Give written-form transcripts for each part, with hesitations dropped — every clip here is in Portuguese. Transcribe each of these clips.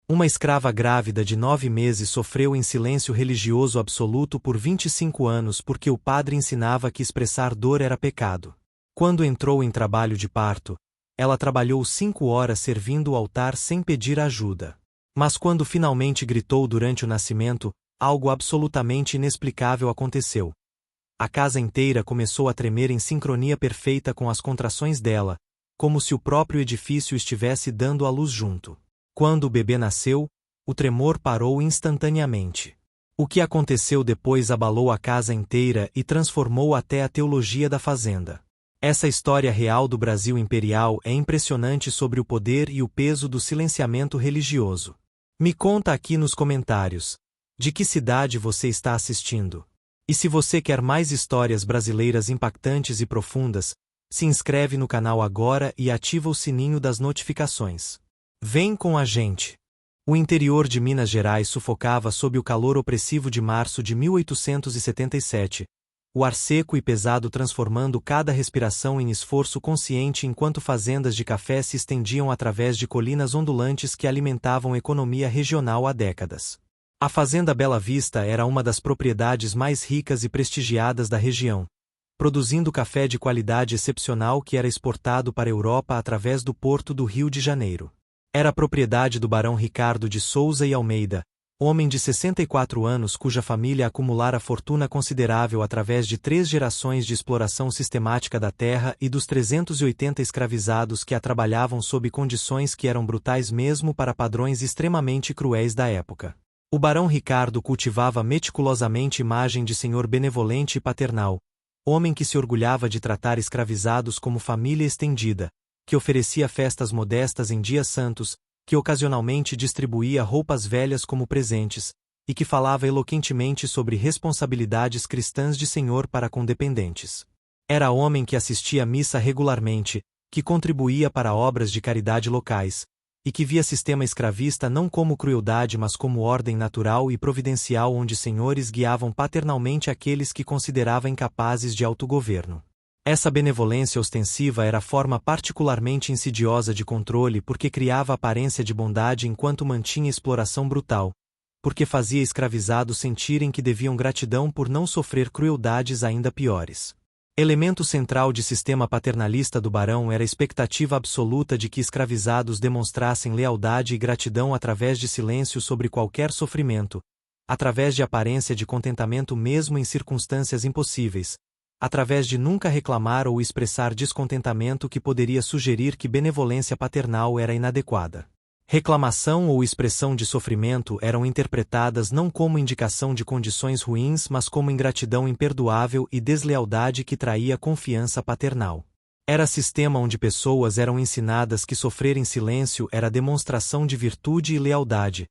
Uma escrava grávida de 9 meses sofreu em silêncio religioso absoluto por 25 anos porque o padre ensinava que expressar dor era pecado. Quando entrou em trabalho de parto, ela trabalhou 5 horas servindo o altar sem pedir ajuda. Mas quando finalmente gritou durante o nascimento, algo absolutamente inexplicável aconteceu. A casa inteira começou a tremer em sincronia perfeita com as contrações dela, como se o próprio edifício estivesse dando à luz junto. Quando o bebê nasceu, o tremor parou instantaneamente. O que aconteceu depois abalou a casa inteira e transformou até a teologia da fazenda. Essa história real do Brasil imperial é impressionante sobre o poder e o peso do silenciamento religioso. Me conta aqui nos comentários. De que cidade você está assistindo? E se você quer mais histórias brasileiras impactantes e profundas, se inscreve no canal agora e ativa o sininho das notificações. Vem com a gente! O interior de Minas Gerais sufocava sob o calor opressivo de março de 1877, o ar seco e pesado transformando cada respiração em esforço consciente enquanto fazendas de café se estendiam através de colinas ondulantes que alimentavam a economia regional há décadas. A Fazenda Bela Vista era uma das propriedades mais ricas e prestigiadas da região, produzindo café de qualidade excepcional que era exportado para a Europa através do porto do Rio de Janeiro. Era propriedade do barão Ricardo de Souza e Almeida, homem de 64 anos cuja família acumulara fortuna considerável através de 3 gerações de exploração sistemática da terra e dos 380 escravizados que a trabalhavam sob condições que eram brutais mesmo para padrões extremamente cruéis da época. O barão Ricardo cultivava meticulosamente imagem de senhor benevolente e paternal, homem que se orgulhava de tratar escravizados como família estendida, que oferecia festas modestas em dias santos, que ocasionalmente distribuía roupas velhas como presentes, e que falava eloquentemente sobre responsabilidades cristãs de senhor para com dependentes. Era homem que assistia à missa regularmente, que contribuía para obras de caridade locais, e que via sistema escravista não como crueldade mas como ordem natural e providencial onde senhores guiavam paternalmente aqueles que considerava incapazes de autogoverno. Essa benevolência ostensiva era forma particularmente insidiosa de controle porque criava aparência de bondade enquanto mantinha exploração brutal, porque fazia escravizados sentirem que deviam gratidão por não sofrer crueldades ainda piores. Elemento central de sistema paternalista do barão era a expectativa absoluta de que escravizados demonstrassem lealdade e gratidão através de silêncio sobre qualquer sofrimento, através de aparência de contentamento mesmo em circunstâncias impossíveis, através de nunca reclamar ou expressar descontentamento que poderia sugerir que benevolência paternal era inadequada. Reclamação ou expressão de sofrimento eram interpretadas não como indicação de condições ruins mas como ingratidão imperdoável e deslealdade que traía confiança paternal. Era sistema onde pessoas eram ensinadas que sofrer em silêncio era demonstração de virtude e lealdade,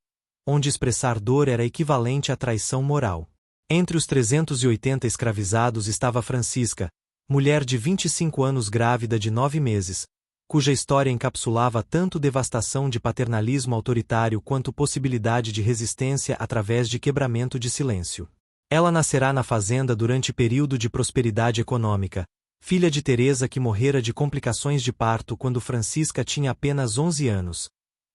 onde expressar dor era equivalente à traição moral. Entre os 380 escravizados estava Francisca, mulher de 25 anos grávida de 9 meses, cuja história encapsulava tanto devastação de paternalismo autoritário quanto possibilidade de resistência através de quebramento de silêncio. Ela nascerá na fazenda durante período de prosperidade econômica, filha de Teresa que morrera de complicações de parto quando Francisca tinha apenas 11 anos,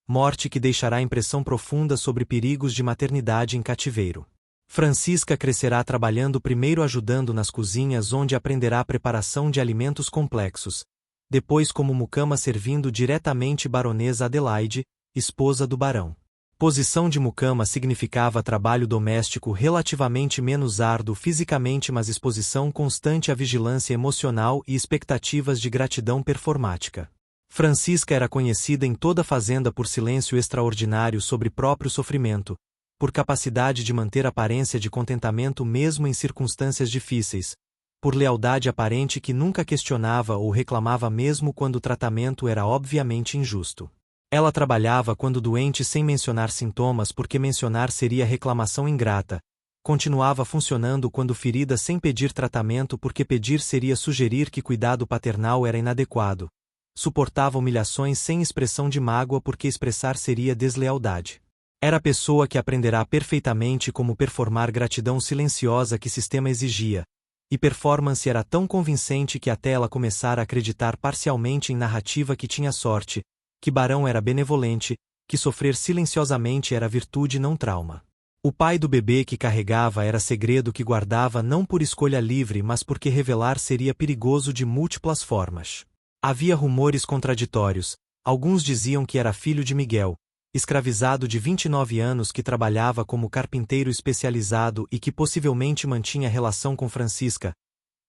morte que deixará impressão profunda sobre perigos de maternidade em cativeiro. Francisca crescerá trabalhando primeiro ajudando nas cozinhas onde aprenderá a preparação de alimentos complexos, depois como mucama servindo diretamente baronesa Adelaide, esposa do barão. Posição de mucama significava trabalho doméstico relativamente menos árduo fisicamente mas exposição constante à vigilância emocional e expectativas de gratidão performática. Francisca era conhecida em toda a fazenda por silêncio extraordinário sobre próprio sofrimento, por capacidade de manter aparência de contentamento mesmo em circunstâncias difíceis, por lealdade aparente que nunca questionava ou reclamava mesmo quando o tratamento era obviamente injusto. Ela trabalhava quando doente sem mencionar sintomas porque mencionar seria reclamação ingrata, continuava funcionando quando ferida sem pedir tratamento porque pedir seria sugerir que cuidado paternal era inadequado, suportava humilhações sem expressão de mágoa porque expressar seria deslealdade. Era a pessoa que aprenderá perfeitamente como performar gratidão silenciosa que sistema exigia, e performance era tão convincente que até ela começara a acreditar parcialmente em narrativa que tinha sorte, que Barão era benevolente, que sofrer silenciosamente era virtude e não trauma. O pai do bebê que carregava era segredo que guardava não por escolha livre mas porque revelar seria perigoso de múltiplas formas. Havia rumores contraditórios, alguns diziam que era filho de Miguel, escravizado de 29 anos que trabalhava como carpinteiro especializado e que possivelmente mantinha relação com Francisca.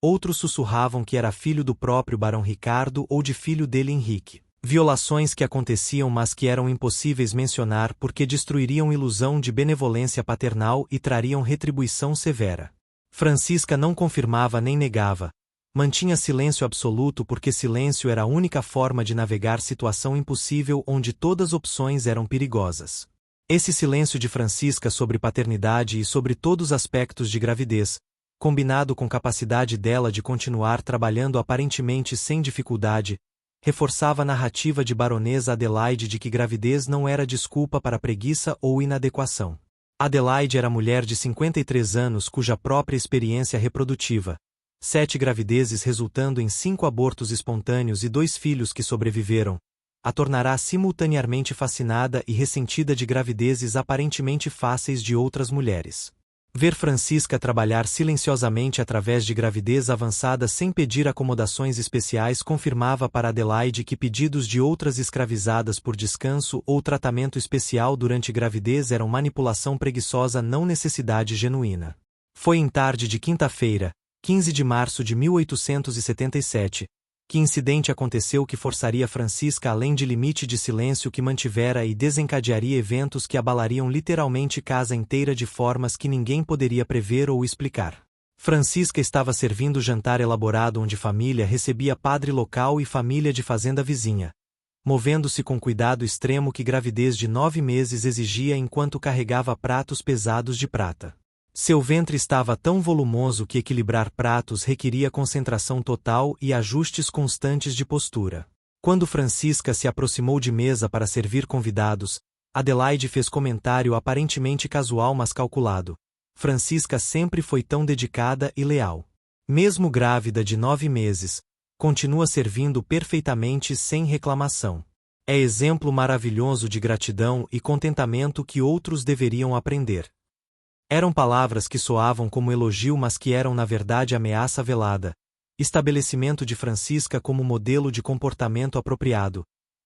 Outros sussurravam que era filho do próprio Barão Ricardo ou de filho dele Henrique. Violações que aconteciam mas que eram impossíveis mencionar porque destruiriam ilusão de benevolência paternal e trariam retribuição severa. Francisca não confirmava nem negava. Mantinha silêncio absoluto porque silêncio era a única forma de navegar situação impossível onde todas opções eram perigosas. Esse silêncio de Francisca sobre paternidade e sobre todos os aspectos de gravidez, combinado com capacidade dela de continuar trabalhando aparentemente sem dificuldade, reforçava a narrativa de Baronesa Adelaide de que gravidez não era desculpa para preguiça ou inadequação. Adelaide era mulher de 53 anos cuja própria experiência reprodutiva, 7 gravidezes resultando em 5 abortos espontâneos e 2 filhos que sobreviveram, a tornará simultaneamente fascinada e ressentida de gravidezes aparentemente fáceis de outras mulheres. Ver Francisca trabalhar silenciosamente através de gravidez avançada sem pedir acomodações especiais confirmava para Adelaide que pedidos de outras escravizadas por descanso ou tratamento especial durante gravidez eram manipulação preguiçosa não necessidade genuína. Foi em tarde de quinta-feira, 15 de março de 1877, que incidente aconteceu que forçaria Francisca além de limite de silêncio que mantivera e desencadearia eventos que abalariam literalmente casa inteira de formas que ninguém poderia prever ou explicar. Francisca estava servindo jantar elaborado onde família recebia padre local e família de fazenda vizinha, movendo-se com cuidado extremo que gravidez de 9 meses exigia enquanto carregava pratos pesados de prata. Seu ventre estava tão volumoso que equilibrar pratos requeria concentração total e ajustes constantes de postura. Quando Francisca se aproximou de mesa para servir convidados, Adelaide fez comentário aparentemente casual mas calculado. Francisca sempre foi tão dedicada e leal. Mesmo grávida de 9 meses, continua servindo perfeitamente sem reclamação. É exemplo maravilhoso de gratidão e contentamento que outros deveriam aprender. Eram palavras que soavam como elogio mas que eram na verdade ameaça velada, estabelecimento de Francisca como modelo de comportamento apropriado,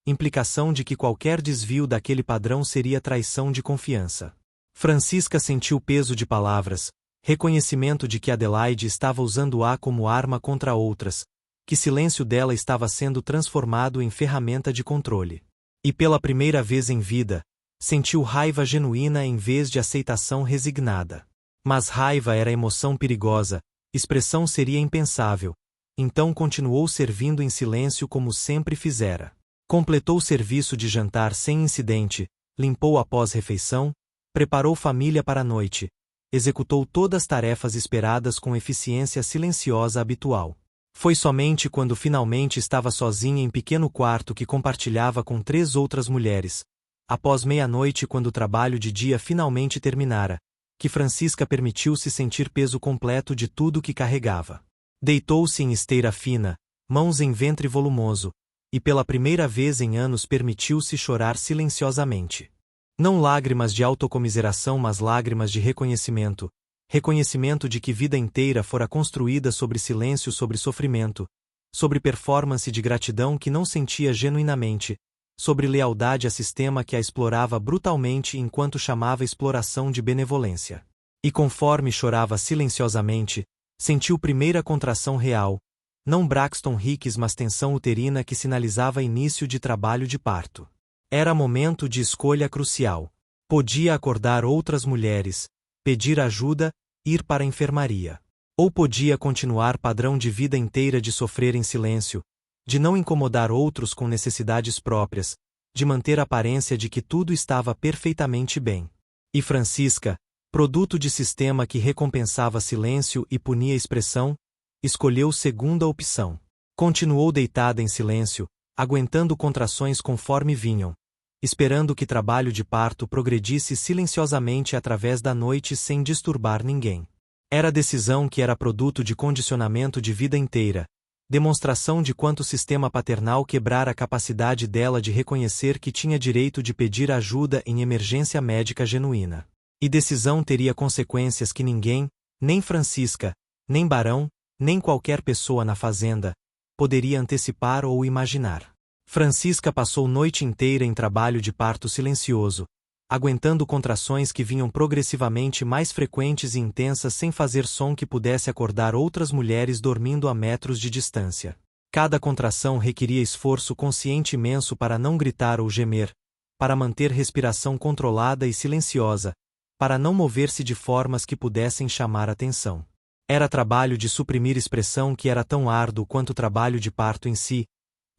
implicação de que qualquer desvio daquele padrão seria traição de confiança. Francisca sentiu peso de palavras, reconhecimento de que Adelaide estava usando-a como arma contra outras, que silêncio dela estava sendo transformado em ferramenta de controle. E pela primeira vez em vida, sentiu raiva genuína em vez de aceitação resignada. Mas raiva era emoção perigosa, expressão seria impensável, então continuou servindo em silêncio como sempre fizera. Completou o serviço de jantar sem incidente, limpou após refeição, preparou família para a noite, executou todas as tarefas esperadas com eficiência silenciosa habitual. Foi somente quando finalmente estava sozinha em pequeno quarto que compartilhava com 3 outras mulheres, após meia-noite quando o trabalho de dia finalmente terminara, que Francisca permitiu-se sentir peso completo de tudo que carregava. Deitou-se em esteira fina, mãos em ventre volumoso, e pela primeira vez em anos permitiu-se chorar silenciosamente. Não lágrimas de autocomiseração mas lágrimas de reconhecimento, reconhecimento de que vida inteira fora construída sobre silêncio sobre sofrimento, sobre performance de gratidão que não sentia genuinamente, sobre lealdade a sistema que a explorava brutalmente enquanto chamava exploração de benevolência. E conforme chorava silenciosamente, sentiu primeira contração real, não Braxton Hicks mas tensão uterina que sinalizava início de trabalho de parto. Era momento de escolha crucial. Podia acordar outras mulheres, pedir ajuda, ir para a enfermaria. Ou podia continuar padrão de vida inteira de sofrer em silêncio, de não incomodar outros com necessidades próprias, de manter a aparência de que tudo estava perfeitamente bem. E Francisca, produto de sistema que recompensava silêncio e punia expressão, escolheu segunda opção. Continuou deitada em silêncio, aguentando contrações conforme vinham, esperando que trabalho de parto progredisse silenciosamente através da noite sem disturbar ninguém. Era decisão que era produto de condicionamento de vida inteira, demonstração de quanto o sistema paternal quebrara a capacidade dela de reconhecer que tinha direito de pedir ajuda em emergência médica genuína. E decisão teria consequências que ninguém, nem Francisca, nem Barão, nem qualquer pessoa na fazenda, poderia antecipar ou imaginar. Francisca passou noite inteira em trabalho de parto silencioso, aguentando contrações que vinham progressivamente mais frequentes e intensas sem fazer som que pudesse acordar outras mulheres dormindo a metros de distância. Cada contração requeria esforço consciente imenso para não gritar ou gemer, para manter respiração controlada e silenciosa, para não mover-se de formas que pudessem chamar atenção. Era trabalho de suprimir expressão que era tão árduo quanto o trabalho de parto em si,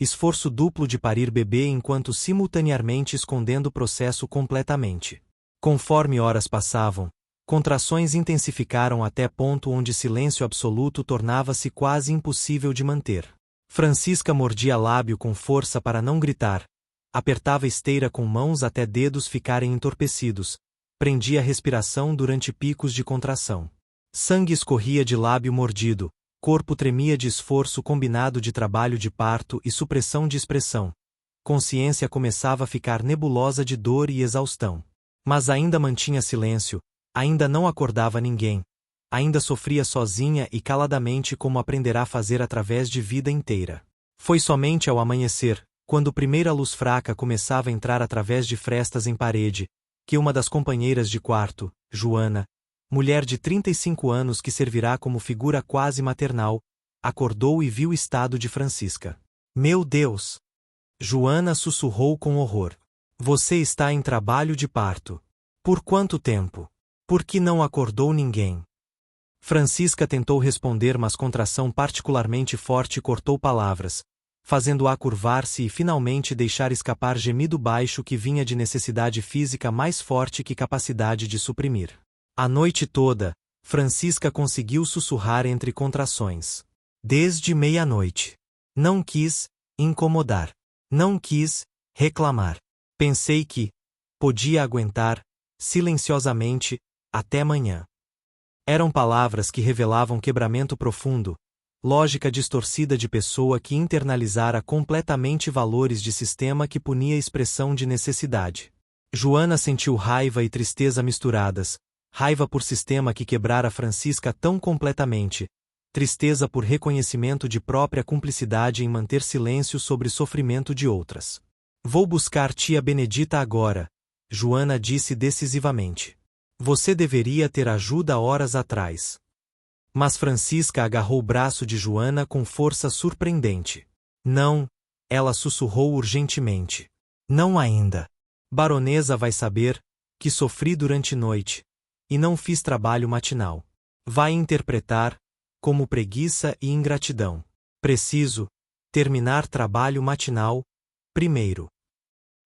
esforço duplo de parir bebê enquanto simultaneamente escondendo o processo completamente. Conforme horas passavam, contrações intensificaram até ponto onde silêncio absoluto tornava-se quase impossível de manter. Francisca mordia lábio com força para não gritar, apertava a esteira com mãos até dedos ficarem entorpecidos, prendia a respiração durante picos de contração. Sangue escorria de lábio mordido, corpo tremia de esforço combinado de trabalho de parto e supressão de expressão. Consciência começava a ficar nebulosa de dor e exaustão. Mas ainda mantinha silêncio, ainda não acordava ninguém, ainda sofria sozinha e caladamente como aprenderá a fazer através de vida inteira. Foi somente ao amanhecer, quando primeira luz fraca começava a entrar através de frestas em parede, que uma das companheiras de quarto, Joana, mulher de 35 anos que servirá como figura quase maternal, acordou e viu o estado de Francisca. Meu Deus! Joana sussurrou com horror. Você está em trabalho de parto. Por quanto tempo? Por que não acordou ninguém? Francisca tentou responder, mas contração particularmente forte cortou palavras, fazendo-a curvar-se e finalmente deixar escapar gemido baixo que vinha de necessidade física mais forte que capacidade de suprimir. A noite toda, Francisca conseguiu sussurrar entre contrações. Desde meia-noite. Não quis incomodar. Não quis reclamar. Pensei que podia aguentar, silenciosamente, até manhã. Eram palavras que revelavam quebramento profundo, lógica distorcida de pessoa que internalizara completamente valores de sistema que punia a expressão de necessidade. Joana sentiu raiva e tristeza misturadas, raiva por sistema que quebrara Francisca tão completamente, tristeza por reconhecimento de própria cumplicidade em manter silêncio sobre sofrimento de outras. Vou buscar tia Benedita agora, Joana disse decisivamente. Você deveria ter ajuda horas atrás. Mas Francisca agarrou o braço de Joana com força surpreendente. Não, ela sussurrou urgentemente. Não ainda. Baronesa vai saber que sofri durante noite e não fiz trabalho matinal. Vai interpretar como preguiça e ingratidão. Preciso terminar trabalho matinal primeiro.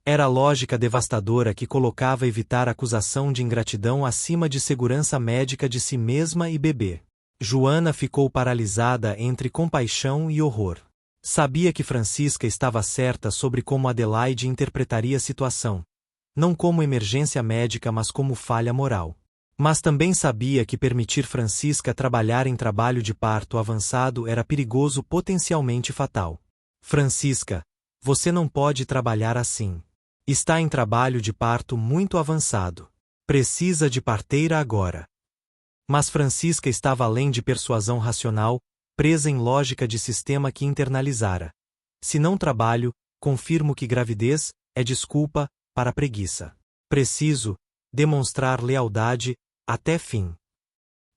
Era a lógica devastadora que colocava evitar acusação de ingratidão acima de segurança médica de si mesma e bebê. Joana ficou paralisada entre compaixão e horror. Sabia que Francisca estava certa sobre como Adelaide interpretaria a situação, não como emergência médica mas como falha moral. Mas também sabia que permitir Francisca trabalhar em trabalho de parto avançado era perigoso, potencialmente fatal. Francisca, você não pode trabalhar assim. Está em trabalho de parto muito avançado. Precisa de parteira agora. Mas Francisca estava além de persuasão racional, presa em lógica de sistema que internalizara. Se não trabalho, confirmo que gravidez é desculpa para preguiça. Preciso demonstrar lealdade até fim.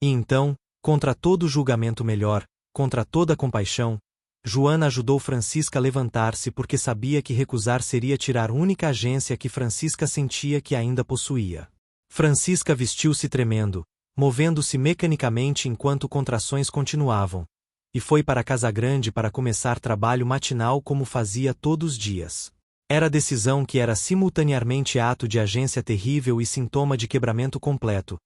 E então, contra todo julgamento melhor, contra toda compaixão, Joana ajudou Francisca a levantar-se porque sabia que recusar seria tirar a única agência que Francisca sentia que ainda possuía. Francisca vestiu-se tremendo, movendo-se mecanicamente enquanto contrações continuavam, e foi para a casa grande para começar trabalho matinal como fazia todos os dias. Era decisão que era simultaneamente ato de agência terrível e sintoma de quebramento completo.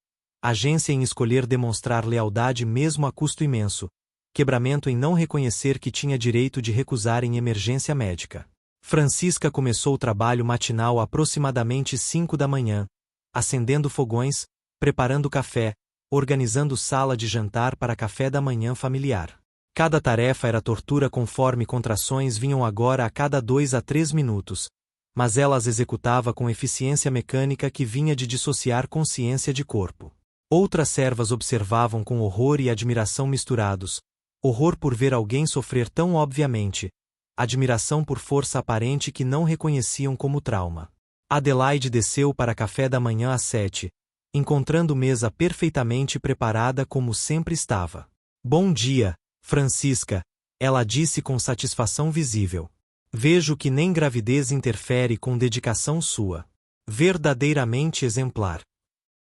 Agência em escolher demonstrar lealdade mesmo a custo imenso. Quebramento em não reconhecer que tinha direito de recusar em emergência médica. Francisca começou o trabalho matinal aproximadamente 5 da manhã, acendendo fogões, preparando café, organizando sala de jantar para café da manhã familiar. Cada tarefa era tortura conforme contrações vinham agora a cada 2 a 3 minutos, mas ela as executava com eficiência mecânica que vinha de dissociar consciência de corpo. Outras servas observavam com horror e admiração misturados, horror por ver alguém sofrer tão obviamente, admiração por força aparente que não reconheciam como trauma. Adelaide desceu para café da manhã às 7, encontrando mesa perfeitamente preparada como sempre estava. Bom dia, Francisca, ela disse com satisfação visível. Vejo que nem gravidez interfere com dedicação sua. Verdadeiramente exemplar.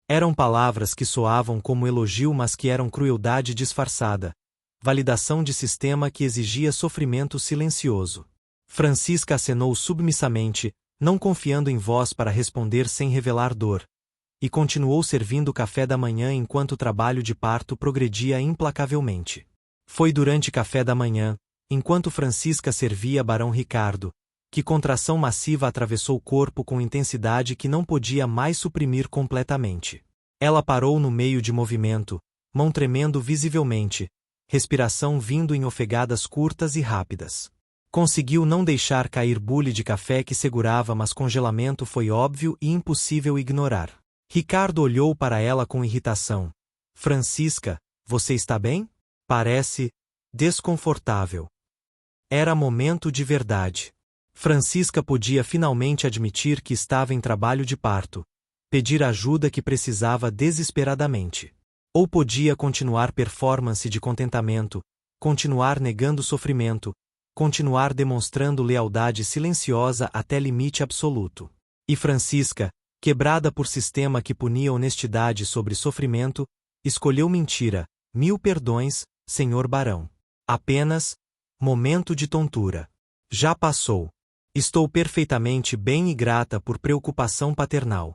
Eram palavras que soavam como elogio, mas que eram crueldade disfarçada, validação de sistema que exigia sofrimento silencioso. Francisca acenou submissamente, não confiando em voz para responder sem revelar dor, e continuou servindo o café da manhã enquanto o trabalho de parto progredia implacavelmente. Foi durante café da manhã, enquanto Francisca servia Barão Ricardo, que contração massiva atravessou o corpo com intensidade que não podia mais suprimir completamente. Ela parou no meio de movimento, mão tremendo visivelmente, respiração vindo em ofegadas curtas e rápidas. Conseguiu não deixar cair bule de café que segurava, mas congelamento foi óbvio e impossível ignorar. Ricardo olhou para ela com irritação. Francisca, você está bem? Parece desconfortável. Era momento de verdade. Francisca podia finalmente admitir que estava em trabalho de parto, pedir a ajuda que precisava desesperadamente. Ou podia continuar performance de contentamento, continuar negando sofrimento, continuar demonstrando lealdade silenciosa até limite absoluto. E Francisca, quebrada por sistema que punia honestidade sobre sofrimento, escolheu mentira. 1000 perdões, senhor barão. Apenas momento de tontura. Já passou. Estou perfeitamente bem e grata por preocupação paternal.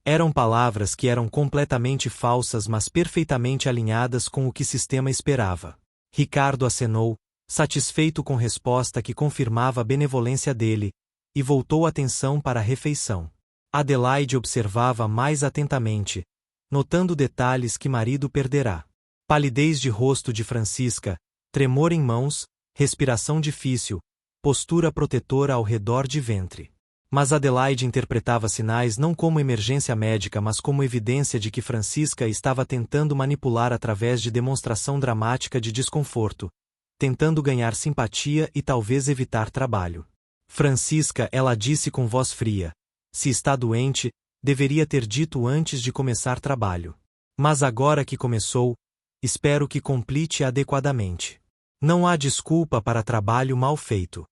Eram palavras que eram completamente falsas, mas perfeitamente alinhadas com o que sistema esperava. Ricardo acenou, satisfeito com resposta que confirmava a benevolência dele, e voltou a atenção para a refeição. Adelaide observava mais atentamente, notando detalhes que marido perderá. Palidez de rosto de Francisca, tremor em mãos, respiração difícil, postura protetora ao redor de ventre. Mas Adelaide interpretava sinais não como emergência médica, mas como evidência de que Francisca estava tentando manipular através de demonstração dramática de desconforto, tentando ganhar simpatia e talvez evitar trabalho. Francisca, ela disse com voz fria, se está doente, deveria ter dito antes de começar trabalho. Mas agora que começou, espero que complete adequadamente. Não há desculpa para trabalho mal feito.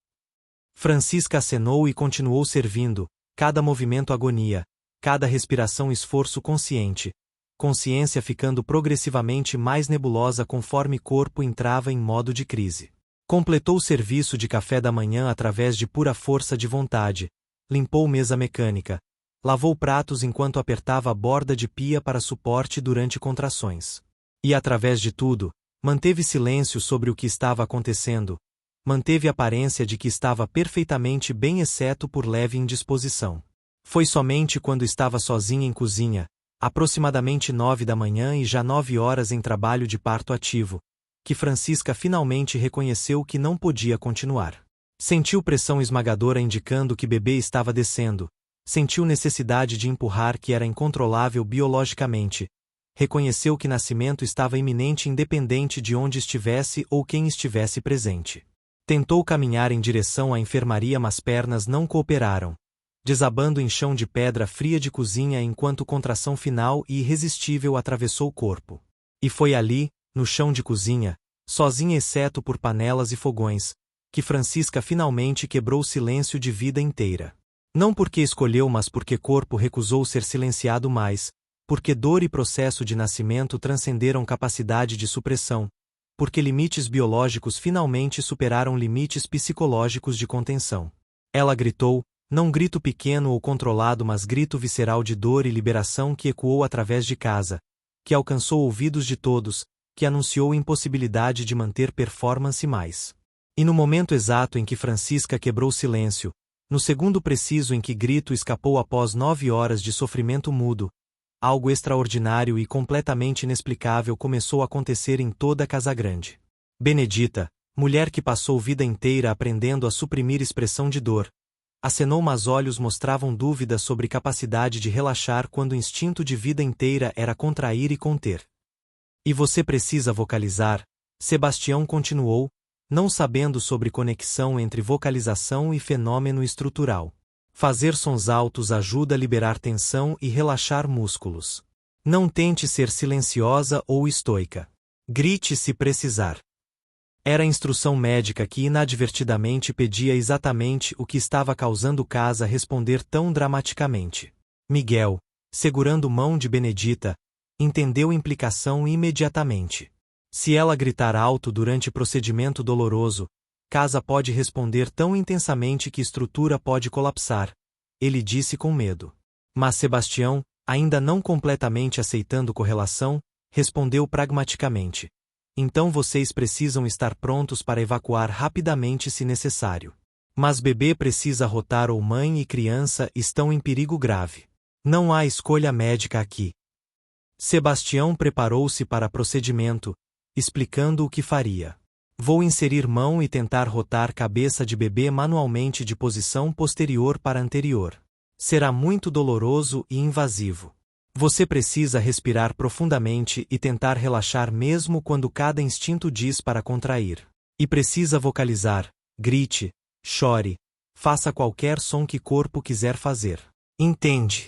Francisca acenou e continuou servindo, cada movimento agonia, cada respiração esforço consciente, consciência ficando progressivamente mais nebulosa conforme corpo entrava em modo de crise. Completou o serviço de café da manhã através de pura força de vontade, limpou mesa mecânica, lavou pratos enquanto apertava a borda de pia para suporte durante contrações. E através de tudo, manteve silêncio sobre o que estava acontecendo, manteve a aparência de que estava perfeitamente bem exceto por leve indisposição. Foi somente quando estava sozinha em cozinha, aproximadamente 9 da manhã e já 9 horas em trabalho de parto ativo, que Francisca finalmente reconheceu que não podia continuar. Sentiu pressão esmagadora indicando que bebê estava descendo, sentiu necessidade de empurrar que era incontrolável biologicamente, reconheceu que nascimento estava iminente independente de onde estivesse ou quem estivesse presente. Tentou caminhar em direção à enfermaria, mas pernas não cooperaram, desabando em chão de pedra fria de cozinha enquanto contração final e irresistível atravessou o corpo. E foi ali, no chão de cozinha, sozinha exceto por panelas e fogões, que Francisca finalmente quebrou o silêncio de vida inteira. Não porque escolheu, mas porque corpo recusou ser silenciado mais, porque dor e processo de nascimento transcenderam capacidade de supressão, porque limites biológicos finalmente superaram limites psicológicos de contenção. Ela gritou, não grito pequeno ou controlado, mas grito visceral de dor e liberação que ecoou através de casa, que alcançou ouvidos de todos, que anunciou impossibilidade de manter performance mais. E no momento exato em que Francisca quebrou o silêncio, no segundo preciso em que grito escapou após 9 horas de sofrimento mudo, algo extraordinário e completamente inexplicável começou a acontecer em toda a Casagrande. Benedita, mulher que passou vida inteira aprendendo a suprimir expressão de dor, acenou, mas olhos mostravam dúvida sobre capacidade de relaxar quando o instinto de vida inteira era contrair e conter. E você precisa vocalizar, Sebastião continuou, não sabendo sobre conexão entre vocalização e fenômeno estrutural. Fazer sons altos ajuda a liberar tensão e relaxar músculos. Não tente ser silenciosa ou estoica. Grite se precisar. Era a instrução médica que inadvertidamente pedia exatamente o que estava causando Casa responder tão dramaticamente. Miguel, segurando mão de Benedita, entendeu a implicação imediatamente. Se ela gritar alto durante procedimento doloroso, Casa pode responder tão intensamente que estrutura pode colapsar, ele disse com medo. Mas Sebastião, ainda não completamente aceitando correlação, respondeu pragmaticamente. Então vocês precisam estar prontos para evacuar rapidamente se necessário. Mas bebê precisa rotar ou mãe e criança estão em perigo grave. Não há escolha médica aqui. Sebastião preparou-se para procedimento, explicando o que faria. Vou inserir mão e tentar rotar cabeça de bebê manualmente de posição posterior para anterior. Será muito doloroso e invasivo. Você precisa respirar profundamente e tentar relaxar mesmo quando cada instinto diz para contrair. E precisa vocalizar, grite, chore, faça qualquer som que corpo quiser fazer. Entende?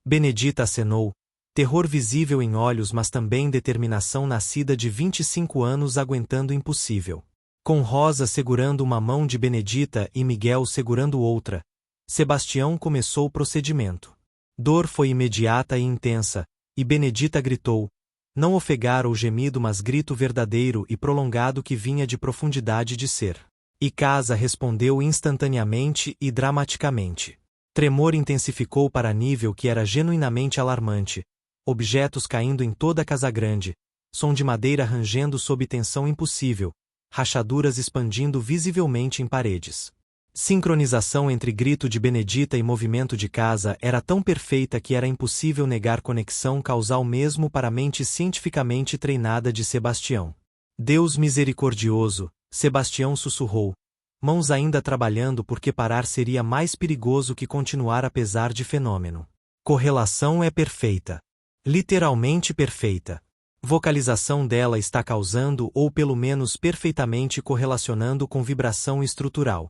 Benedita acenou, terror visível em olhos mas também determinação nascida de 25 anos aguentando o impossível. Com Rosa segurando uma mão de Benedita e Miguel segurando outra, Sebastião começou o procedimento. Dor foi imediata e intensa, e Benedita gritou, não ofegar ou gemido mas grito verdadeiro e prolongado que vinha de profundidade de ser. E Casa respondeu instantaneamente e dramaticamente. Tremor intensificou para nível que era genuinamente alarmante, objetos caindo em toda a casa grande, som de madeira rangendo sob tensão impossível, rachaduras expandindo visivelmente em paredes. Sincronização entre grito de Benedita e movimento de Casa era tão perfeita que era impossível negar conexão causal mesmo para a mente cientificamente treinada de Sebastião. Deus misericordioso, Sebastião sussurrou, mãos ainda trabalhando porque parar seria mais perigoso que continuar apesar de fenômeno. Correlação é perfeita. Literalmente perfeita. Vocalização dela está causando ou pelo menos perfeitamente correlacionando com vibração estrutural.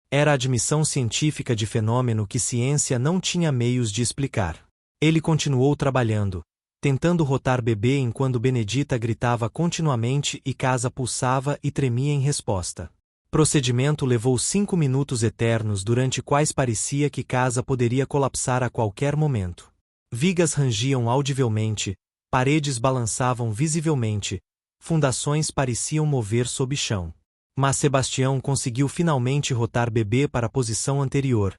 Era a admissão científica de fenômeno que ciência não tinha meios de explicar. Ele continuou trabalhando, tentando rotar bebê enquanto Benedita gritava continuamente e Casa pulsava e tremia em resposta. Procedimento levou 5 minutos eternos durante quais parecia que Casa poderia colapsar a qualquer momento. Vigas rangiam audivelmente, paredes balançavam visivelmente, fundações pareciam mover sob chão. Mas Sebastião conseguiu finalmente rotar bebê para a posição anterior,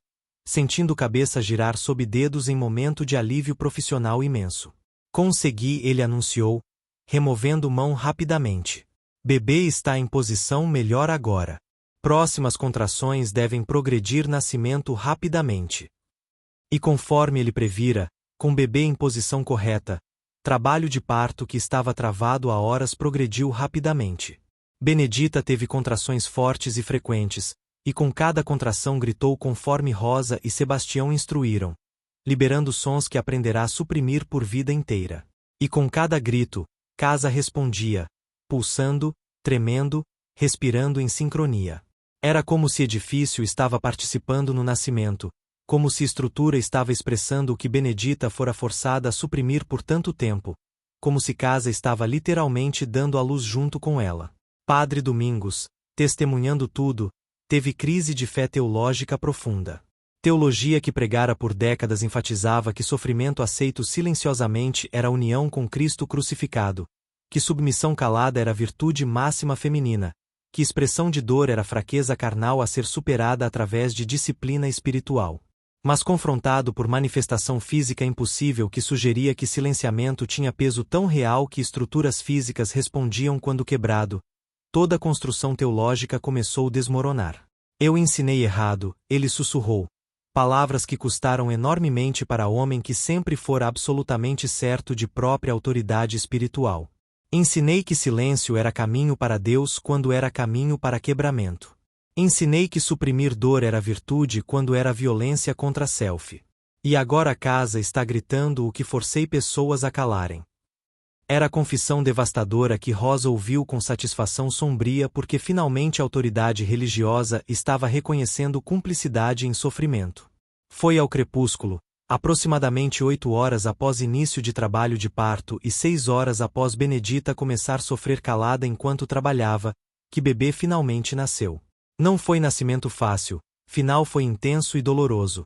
sentindo cabeça girar sob dedos em momento de alívio profissional imenso. Consegui, ele anunciou, removendo mão rapidamente. Bebê está em posição melhor agora. Próximas contrações devem progredir nascimento rapidamente. E conforme ele previra, com bebê em posição correta, trabalho de parto que estava travado há horas progrediu rapidamente. Benedita teve contrações fortes e frequentes, e com cada contração gritou conforme Rosa e Sebastião instruíram, liberando sons que aprenderá a suprimir por vida inteira. E com cada grito, Casa respondia, pulsando, tremendo, respirando em sincronia. Era como se edifício estava participando no nascimento, como se estrutura estava expressando o que Benedita fora forçada a suprimir por tanto tempo, como se Casa estava literalmente dando à luz junto com ela. Padre Domingos, testemunhando tudo, teve crise de fé teológica profunda. Teologia que pregara por décadas enfatizava que sofrimento aceito silenciosamente era a união com Cristo crucificado, que submissão calada era a virtude máxima feminina, que expressão de dor era a fraqueza carnal a ser superada através de disciplina espiritual. Mas confrontado por manifestação física impossível que sugeria que silenciamento tinha peso tão real que estruturas físicas respondiam quando quebrado, toda a construção teológica começou a desmoronar. Eu ensinei errado, ele sussurrou. Palavras que custaram enormemente para homem que sempre fora absolutamente certo de própria autoridade espiritual. Ensinei que silêncio era caminho para Deus quando era caminho para quebramento. Ensinei que suprimir dor era virtude quando era violência contra a self. E agora a casa está gritando o que forcei pessoas a calarem. Era a confissão devastadora que Rosa ouviu com satisfação sombria porque finalmente a autoridade religiosa estava reconhecendo cumplicidade em sofrimento. Foi ao crepúsculo, aproximadamente 8 horas após início de trabalho de parto e 6 horas após Benedita começar a sofrer calada enquanto trabalhava, que bebê finalmente nasceu. Não foi nascimento fácil, final foi intenso e doloroso.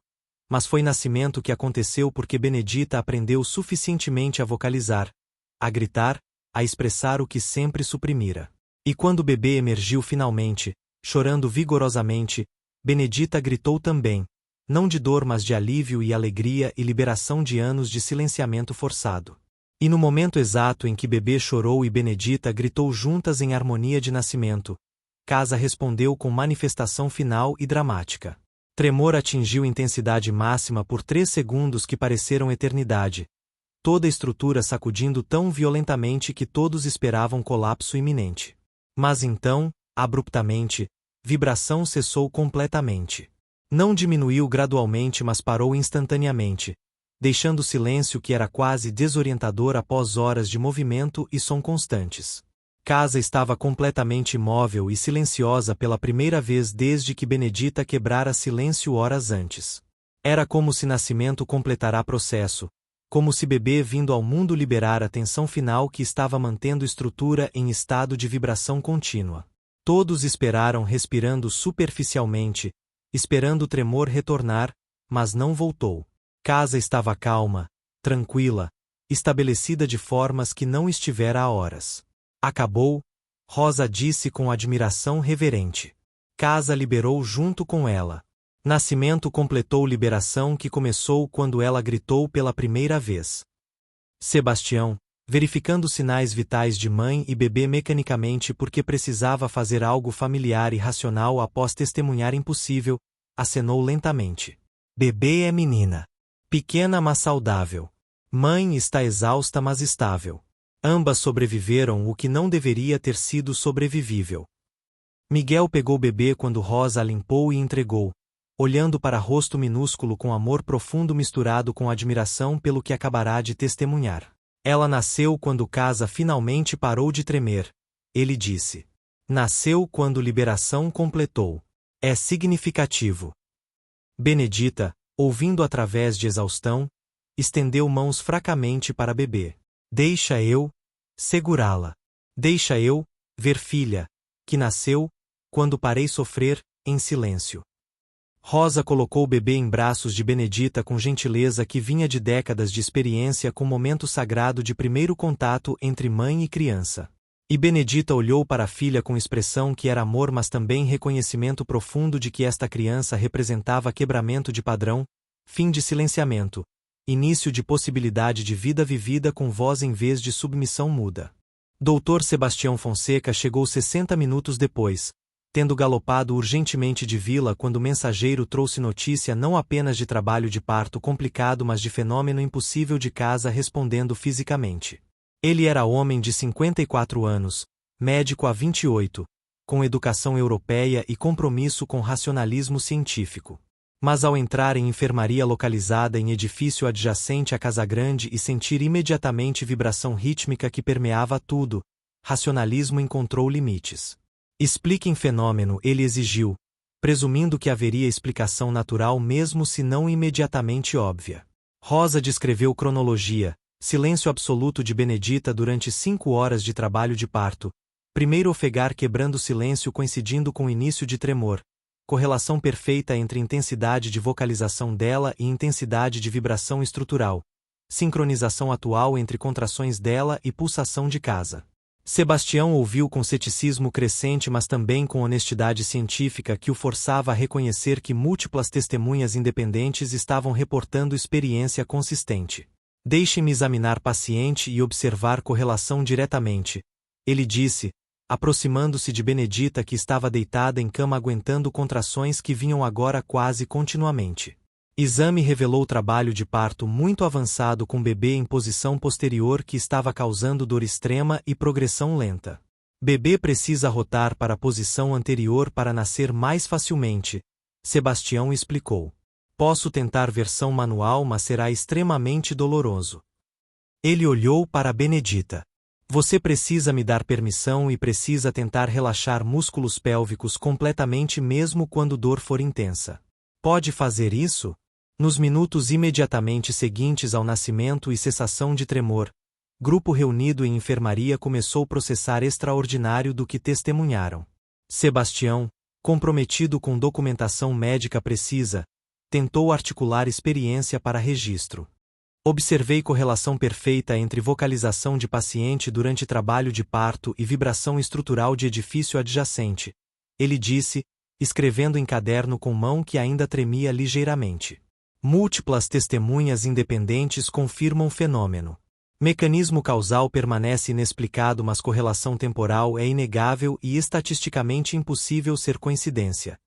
Mas foi nascimento que aconteceu porque Benedita aprendeu suficientemente a vocalizar, a gritar, a expressar o que sempre suprimira. E quando o bebê emergiu finalmente, chorando vigorosamente, Benedita gritou também, não de dor mas de alívio e alegria e liberação de anos de silenciamento forçado. E no momento exato em que bebê chorou e Benedita gritou juntas em harmonia de nascimento, casa respondeu com manifestação final e dramática. Tremor atingiu intensidade máxima por 3 segundos que pareceram eternidade, toda a estrutura sacudindo tão violentamente que todos esperavam colapso iminente. Mas então, abruptamente, vibração cessou completamente. Não diminuiu gradualmente mas parou instantaneamente, deixando o silêncio que era quase desorientador após horas de movimento e som constantes. Casa estava completamente imóvel e silenciosa pela primeira vez desde que Benedita quebrara silêncio horas antes. Era como se nascimento completará processo, como se bebê vindo ao mundo liberar a tensão final que estava mantendo estrutura em estado de vibração contínua. Todos esperaram respirando superficialmente, esperando o tremor retornar, mas não voltou. Casa estava calma, tranquila, estabelecida de formas que não estivera há horas. Acabou, Rosa disse com admiração reverente. Casa liberou junto com ela. Nascimento completou liberação que começou quando ela gritou pela primeira vez. Sebastião, verificando sinais vitais de mãe e bebê mecanicamente porque precisava fazer algo familiar e racional após testemunhar impossível, acenou lentamente. Bebê é menina. Pequena mas saudável. Mãe está exausta mas estável. Ambas sobreviveram o que não deveria ter sido sobrevivível. Miguel pegou o bebê quando Rosa a limpou e entregou, olhando para rosto minúsculo com amor profundo misturado com admiração pelo que acabará de testemunhar. Ela nasceu quando Casa finalmente parou de tremer. Ele disse. Nasceu quando liberação completou. É significativo. Benedita, ouvindo através de exaustão, estendeu mãos fracamente para bebê. Deixa eu segurá-la. Deixa eu ver filha, que nasceu, quando parei sofrer, em silêncio. Rosa colocou o bebê em braços de Benedita com gentileza que vinha de décadas de experiência com o momento sagrado de primeiro contato entre mãe e criança. E Benedita olhou para a filha com expressão que era amor mas também reconhecimento profundo de que esta criança representava quebramento de padrão, fim de silenciamento, início de possibilidade de vida vivida com voz em vez de submissão muda. Dr. Sebastião Fonseca chegou 60 minutos depois, tendo galopado urgentemente de vila quando o mensageiro trouxe notícia não apenas de trabalho de parto complicado mas de fenômeno impossível de Casa respondendo fisicamente. Ele era homem de 54 anos, médico há 28, com educação europeia e compromisso com racionalismo científico. Mas ao entrar em enfermaria localizada em edifício adjacente à Casa Grande e sentir imediatamente vibração rítmica que permeava tudo, racionalismo encontrou limites. Expliquem fenômeno, ele exigiu, presumindo que haveria explicação natural mesmo se não imediatamente óbvia. Rosa descreveu cronologia, silêncio absoluto de Benedita durante 5 horas de trabalho de parto, primeiro ofegar quebrando silêncio coincidindo com o início de tremor, correlação perfeita entre intensidade de vocalização dela e intensidade de vibração estrutural, sincronização atual entre contrações dela e pulsação de Casa. Sebastião ouviu com ceticismo crescente mas também com honestidade científica que o forçava a reconhecer que múltiplas testemunhas independentes estavam reportando experiência consistente. Deixe-me examinar paciente e observar correlação diretamente, ele disse, aproximando-se de Benedita que estava deitada em cama aguentando contrações que vinham agora quase continuamente. Exame revelou trabalho de parto muito avançado com bebê em posição posterior que estava causando dor extrema e progressão lenta. Bebê precisa rotar para a posição anterior para nascer mais facilmente, Sebastião explicou. Posso tentar versão manual, mas será extremamente doloroso. Ele olhou para Benedita. Você precisa me dar permissão e precisa tentar relaxar músculos pélvicos completamente mesmo quando dor for intensa. Pode fazer isso? Nos minutos imediatamente seguintes ao nascimento e cessação de tremor, grupo reunido em enfermaria começou a processar extraordinário do que testemunharam. Sebastião, comprometido com documentação médica precisa, tentou articular experiência para registro. Observei correlação perfeita entre vocalização de paciente durante trabalho de parto e vibração estrutural de edifício adjacente. Ele disse, escrevendo em caderno com mão que ainda tremia ligeiramente. Múltiplas testemunhas independentes confirmam o fenômeno. Mecanismo causal permanece inexplicado, mas correlação temporal é inegável e estatisticamente impossível ser coincidência.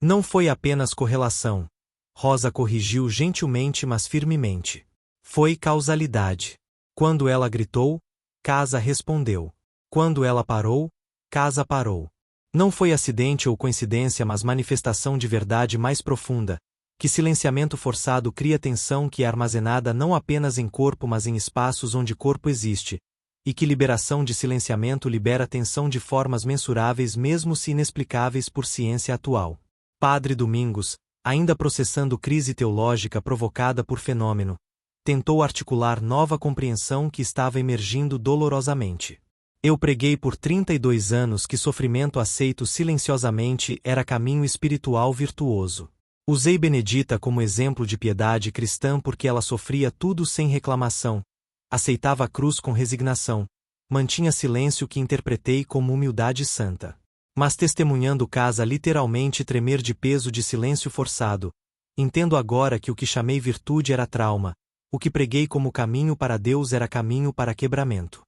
Não foi apenas correlação. Rosa corrigiu gentilmente, mas firmemente. Foi causalidade. Quando ela gritou, Casa respondeu. Quando ela parou, Casa parou. Não foi acidente ou coincidência, mas manifestação de verdade mais profunda, que silenciamento forçado cria tensão que é armazenada não apenas em corpo mas em espaços onde corpo existe, e que liberação de silenciamento libera tensão de formas mensuráveis mesmo se inexplicáveis por ciência atual. Padre Domingos, ainda processando crise teológica provocada por fenômeno, tentou articular nova compreensão que estava emergindo dolorosamente. Eu preguei por 32 anos que sofrimento aceito silenciosamente era caminho espiritual virtuoso. Usei Benedita como exemplo de piedade cristã porque ela sofria tudo sem reclamação, aceitava a cruz com resignação, mantinha silêncio que interpretei como humildade santa. Mas testemunhando Casa literalmente tremer de peso de silêncio forçado, entendo agora que o que chamei virtude era trauma, o que preguei como caminho para Deus era caminho para quebramento.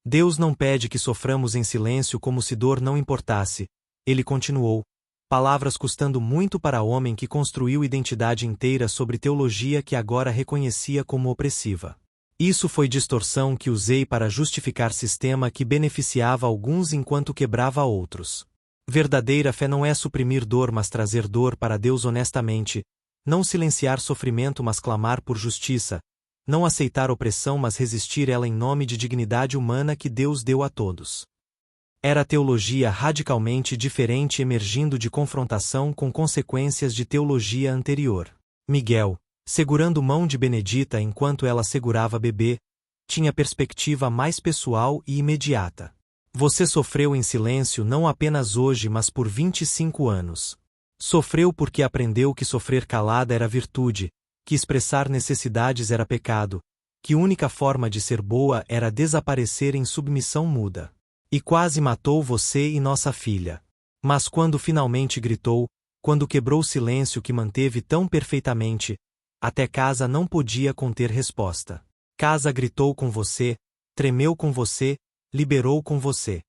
Deus não pede que soframos em silêncio como se dor não importasse, ele continuou. Palavras custando muito para homem que construiu identidade inteira sobre teologia que agora reconhecia como opressiva. Isso foi distorção que usei para justificar sistema que beneficiava alguns enquanto quebrava outros. Verdadeira fé não é suprimir dor mas trazer dor para Deus honestamente, não silenciar sofrimento mas clamar por justiça, não aceitar opressão mas resistir ela em nome de dignidade humana que Deus deu a todos. Era teologia radicalmente diferente emergindo de confrontação com consequências de teologia anterior. Miguel, segurando mão de Benedita enquanto ela segurava bebê, tinha perspectiva mais pessoal e imediata. Você sofreu em silêncio não apenas hoje mas por 25 anos. Sofreu porque aprendeu que sofrer calada era virtude, que expressar necessidades era pecado, que única forma de ser boa era desaparecer em submissão muda. E quase matou você e nossa filha. Mas quando finalmente gritou, quando quebrou o silêncio que manteve tão perfeitamente, até Casa não podia conter resposta. Casa gritou com você, tremeu com você, liberou com você.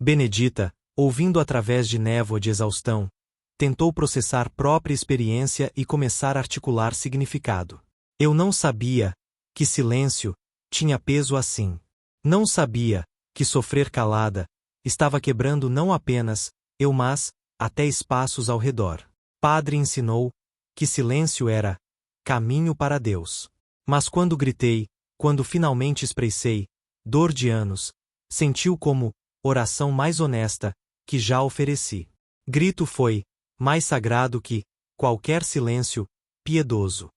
Benedita, ouvindo através de névoa de exaustão, tentou processar própria experiência e começar a articular significado. Eu não sabia que silêncio tinha peso assim. Não sabia que sofrer calada estava quebrando não apenas eu mas até espaços ao redor. Padre ensinou que silêncio era caminho para Deus. Mas quando gritei, quando finalmente expressei dor de anos, sentiu como oração mais honesta que já ofereci. Grito foi mais sagrado que qualquer silêncio piedoso.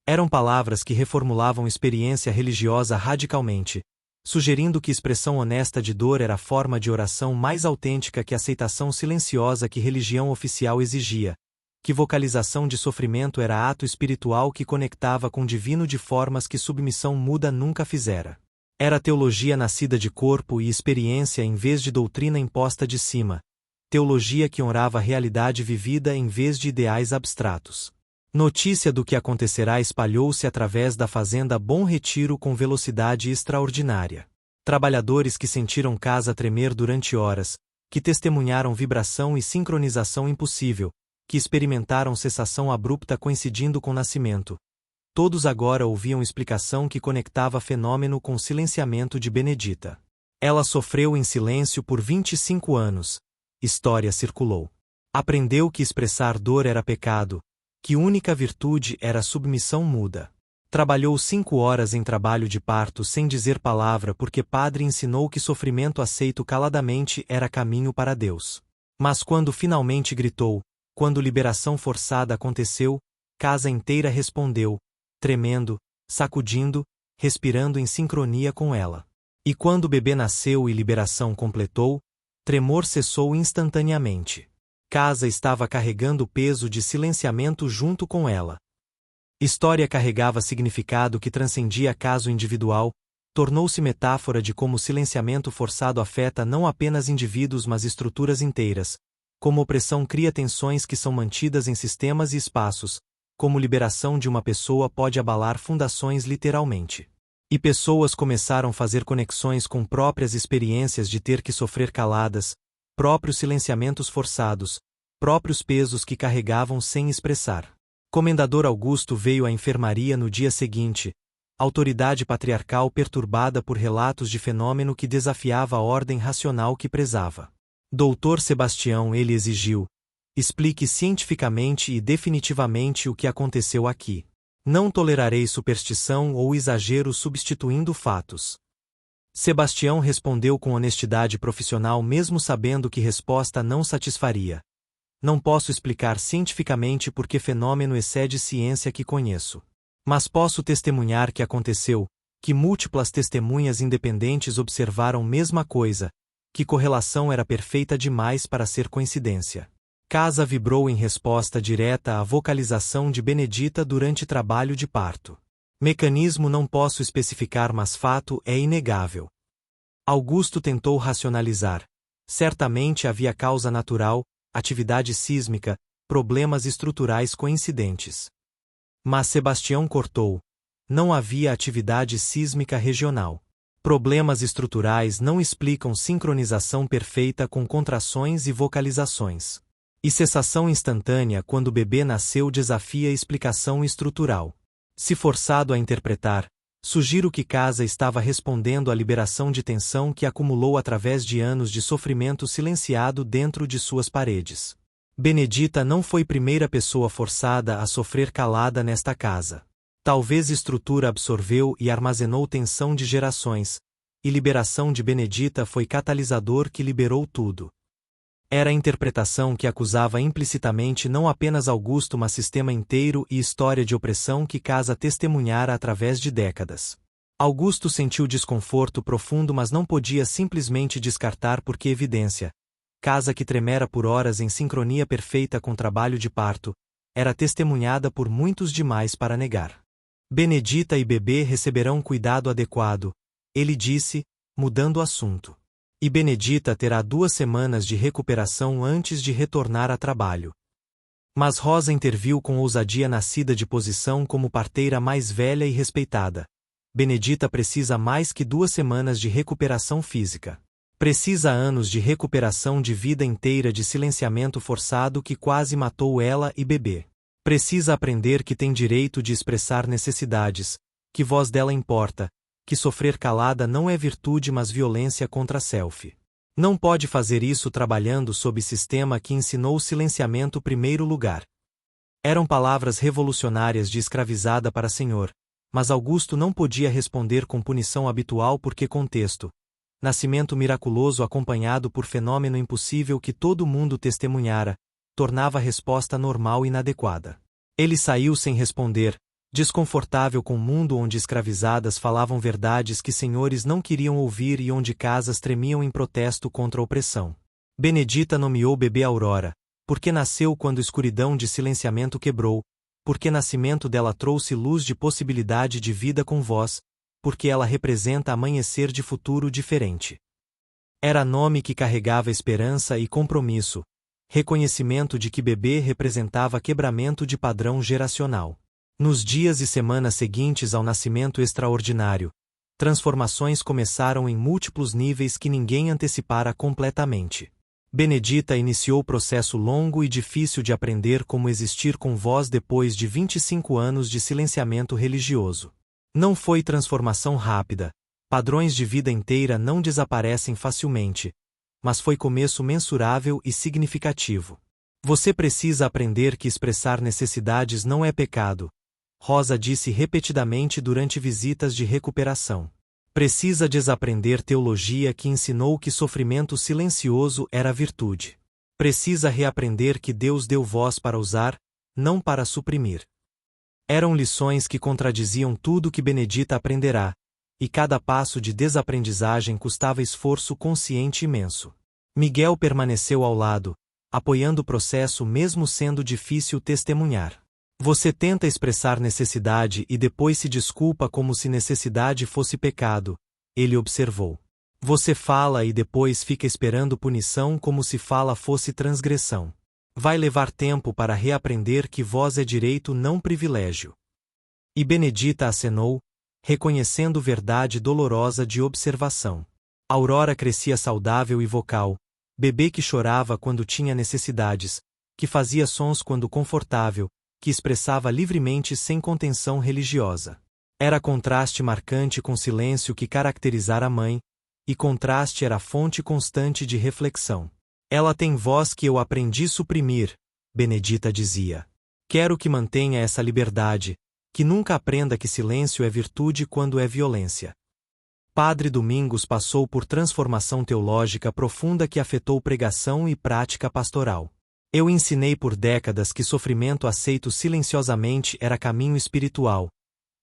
Eram palavras que reformulavam experiência religiosa radicalmente, sugerindo que expressão honesta de dor era a forma de oração mais autêntica que a aceitação silenciosa que religião oficial exigia, que vocalização de sofrimento era ato espiritual que conectava com o divino de formas que submissão muda nunca fizera. Era teologia nascida de corpo e experiência em vez de doutrina imposta de cima, teologia que honrava a realidade vivida em vez de ideais abstratos. Notícia do que acontecerá espalhou-se através da fazenda Bom Retiro com velocidade extraordinária. Trabalhadores que sentiram Casa tremer durante horas, que testemunharam vibração e sincronização impossível, que experimentaram cessação abrupta coincidindo com o nascimento. Todos agora ouviam explicação que conectava fenômeno com o silenciamento de Benedita. Ela sofreu em silêncio por 25 anos. História circulou. Aprendeu que expressar dor era pecado, que única virtude era submissão muda. Trabalhou 5 horas em trabalho de parto sem dizer palavra porque padre ensinou que sofrimento aceito caladamente era caminho para Deus. Mas quando finalmente gritou, quando liberação forçada aconteceu, casa inteira respondeu, tremendo, sacudindo, respirando em sincronia com ela. E quando o bebê nasceu e liberação completou, tremor cessou instantaneamente. Casa estava carregando o peso de silenciamento junto com ela. História carregava significado que transcendia caso individual, tornou-se metáfora de como o silenciamento forçado afeta não apenas indivíduos mas estruturas inteiras, como opressão cria tensões que são mantidas em sistemas e espaços, como liberação de uma pessoa pode abalar fundações literalmente. E pessoas começaram a fazer conexões com próprias experiências de ter que sofrer caladas, próprios silenciamentos forçados, próprios pesos que carregavam sem expressar. Comendador Augusto veio à enfermaria no dia seguinte, autoridade patriarcal perturbada por relatos de fenômeno que desafiava a ordem racional que prezava. Doutor Sebastião, ele exigiu, explique cientificamente e definitivamente o que aconteceu aqui. Não tolerarei superstição ou exagero substituindo fatos. Sebastião respondeu com honestidade profissional mesmo sabendo que resposta não satisfaria. Não posso explicar cientificamente porque fenômeno excede ciência que conheço. Mas posso testemunhar que aconteceu, que múltiplas testemunhas independentes observaram mesma coisa, que correlação era perfeita demais para ser coincidência. Casa vibrou em resposta direta à vocalização de Benedita durante trabalho de parto. Mecanismo não posso especificar mas fato é inegável. Augusto tentou racionalizar. Certamente havia causa natural, atividade sísmica, problemas estruturais coincidentes. Mas Sebastião cortou. Não havia atividade sísmica regional. Problemas estruturais não explicam sincronização perfeita com contrações e vocalizações. E cessação instantânea quando o bebê nasceu desafia explicação estrutural. Se forçado a interpretar, sugiro que Casa estava respondendo à liberação de tensão que acumulou através de anos de sofrimento silenciado dentro de suas paredes. Benedita não foi primeira pessoa forçada a sofrer calada nesta casa. Talvez estrutura absorveu e armazenou tensão de gerações, e liberação de Benedita foi catalisador que liberou tudo. Era a interpretação que acusava implicitamente não apenas Augusto mas sistema inteiro e história de opressão que Casa testemunhara através de décadas. Augusto sentiu desconforto profundo mas não podia simplesmente descartar porque evidência. Casa que tremera por horas em sincronia perfeita com trabalho de parto, era testemunhada por muitos demais para negar. Benedita e bebê receberão cuidado adequado, ele disse, mudando o assunto. E Benedita terá 2 semanas de recuperação antes de retornar a trabalho. Mas Rosa interviu com ousadia nascida de posição como parteira mais velha e respeitada. Benedita precisa mais que 2 semanas de recuperação física. Precisa anos de recuperação de vida inteira de silenciamento forçado que quase matou ela e bebê. Precisa aprender que tem direito de expressar necessidades, que voz dela importa, que sofrer calada não é virtude mas violência contra a self. Não pode fazer isso trabalhando sob sistema que ensinou o silenciamento primeiro lugar. Eram palavras revolucionárias de escravizada para senhor, mas Augusto não podia responder com punição habitual porque contexto. Nascimento miraculoso acompanhado por fenômeno impossível que todo mundo testemunhara, tornava a resposta normal inadequada. Ele saiu sem responder, desconfortável com o mundo onde escravizadas falavam verdades que senhores não queriam ouvir e onde casas tremiam em protesto contra a opressão. Benedita nomeou bebê Aurora, porque nasceu quando escuridão de silenciamento quebrou, porque nascimento dela trouxe luz de possibilidade de vida com voz, porque ela representa amanhecer de futuro diferente. Era nome que carregava esperança e compromisso, reconhecimento de que bebê representava quebramento de padrão geracional. Nos dias e semanas seguintes ao nascimento extraordinário, transformações começaram em múltiplos níveis que ninguém antecipara completamente. Benedita iniciou o processo longo e difícil de aprender como existir com voz depois de 25 anos de silenciamento religioso. Não foi transformação rápida, padrões de vida inteira não desaparecem facilmente, mas foi começo mensurável e significativo. Você precisa aprender que expressar necessidades não é pecado, Rosa disse repetidamente durante visitas de recuperação. Precisa desaprender teologia que ensinou que sofrimento silencioso era virtude. Precisa reaprender que Deus deu voz para usar, não para suprimir. Eram lições que contradiziam tudo que Benedita aprenderá, e cada passo de desaprendizagem custava esforço consciente imenso. Miguel permaneceu ao lado, apoiando o processo mesmo sendo difícil testemunhar. Você tenta expressar necessidade e depois se desculpa como se necessidade fosse pecado, ele observou. Você fala e depois fica esperando punição como se fala fosse transgressão. Vai levar tempo para reaprender que voz é direito não privilégio. E Benedita acenou, reconhecendo verdade dolorosa de observação. Aurora crescia saudável e vocal, bebê que chorava quando tinha necessidades, que fazia sons quando confortável, que expressava livremente sem contenção religiosa. Era contraste marcante com silêncio que caracterizara a mãe, e contraste era fonte constante de reflexão. Ela tem voz que eu aprendi suprimir, Benedita dizia. Quero que mantenha essa liberdade, que nunca aprenda que silêncio é virtude quando é violência. Padre Domingos passou por transformação teológica profunda que afetou pregação e prática pastoral. Eu ensinei por décadas que sofrimento aceito silenciosamente era caminho espiritual,